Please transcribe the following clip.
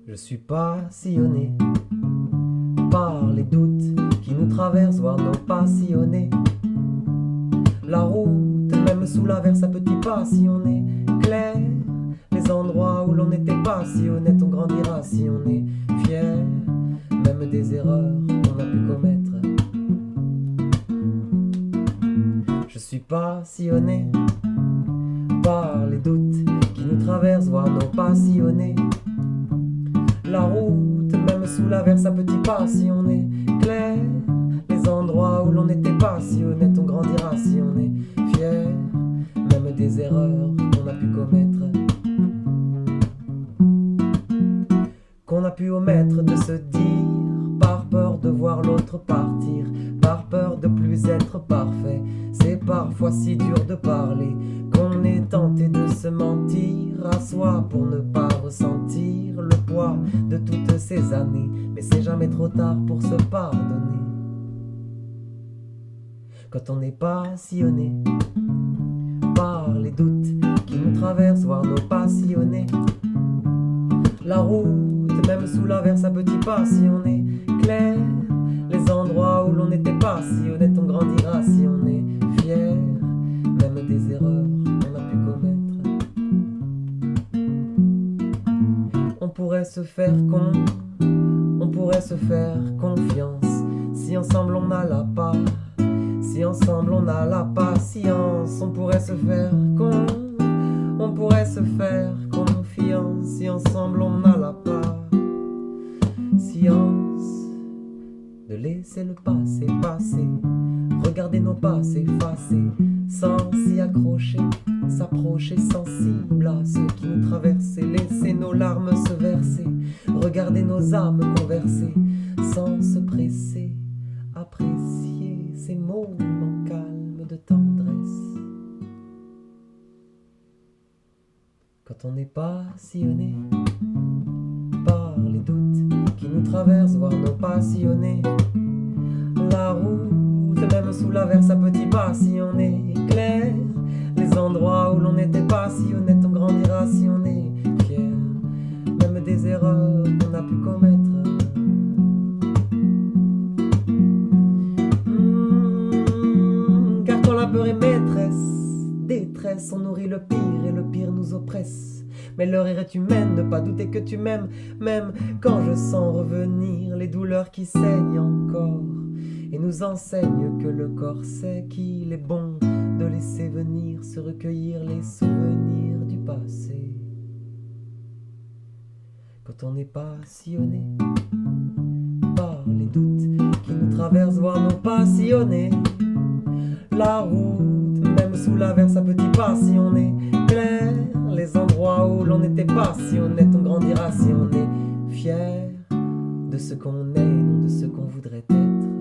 Je suis passionné par les doutes qui nous traversent, voire nos passionnés. La route, même sous l'averse, à petit pas si on est clair. Les endroits où l'on n'était pas si honnête, on grandira si on est fier. Même des erreurs qu'on a pu commettre. Je suis passionné par les doutes qui nous traversent, voire nos passionnés. La route, même sous l'averse, à petits pas si on est clair. Les endroits où l'on n'était pas si honnête, on grandira si on est fier. Même des erreurs qu'on a pu commettre, qu'on a pu omettre de se dire, par peur de voir l'autre partir, par peur de plus être parfait. C'est parfois si dur de parler qu'on est tenté de se mentir à soi pour ne pas ressentir le poids de toutes ces années. Mais c'est jamais trop tard pour se pardonner quand on est passionné par les doutes qui nous traversent, voire nos passionnés. La route, même sous l'averse, à petits pas si on est clair. Les endroits où l'on n'était pas si honnête, on grandira si on est fier. Même des erreurs qu'on a pu commettre, on pourrait se faire on pourrait se faire confiance. Si ensemble on a la part, si ensemble on a la patience, on pourrait se faire on pourrait se faire confiance. Si ensemble on a la patience de laisser le passé passer, regarder nos pas s'effacer, sans s'y accrocher, s'approcher sensible à ceux qui nous traversent, laisser nos larmes se verser, regarder nos âmes converser, sans se presser, apprécier ces moments calmes de tendresse. Quand on est passionné par les doutes qui nous traversent, voire nos passionnés. La route, même sous l'averse, à petits pas si on est clair. Les endroits où l'on n'était pas si honnête, on grandira si on est fier. Même des erreurs qu'on a pu commettre, car quand la peur est maîtresse, détresse, on nourrit le pire et le pire nous oppresse. Mais l'heure est humaine, ne pas douter que tu m'aimes, même quand je sens revenir les douleurs qui saignent encore et nous enseignent que le corps sait qu'il est bon de laisser venir, se recueillir les souvenirs du passé. Quand on est passionné par les doutes qui nous traversent, voire nos passionnés. La route, même sous l'averse, à petits pas si on est clair. Les endroits où l'on n'était pas si honnête, on grandira si on est fier de ce qu'on est et non de ce qu'on voudrait être.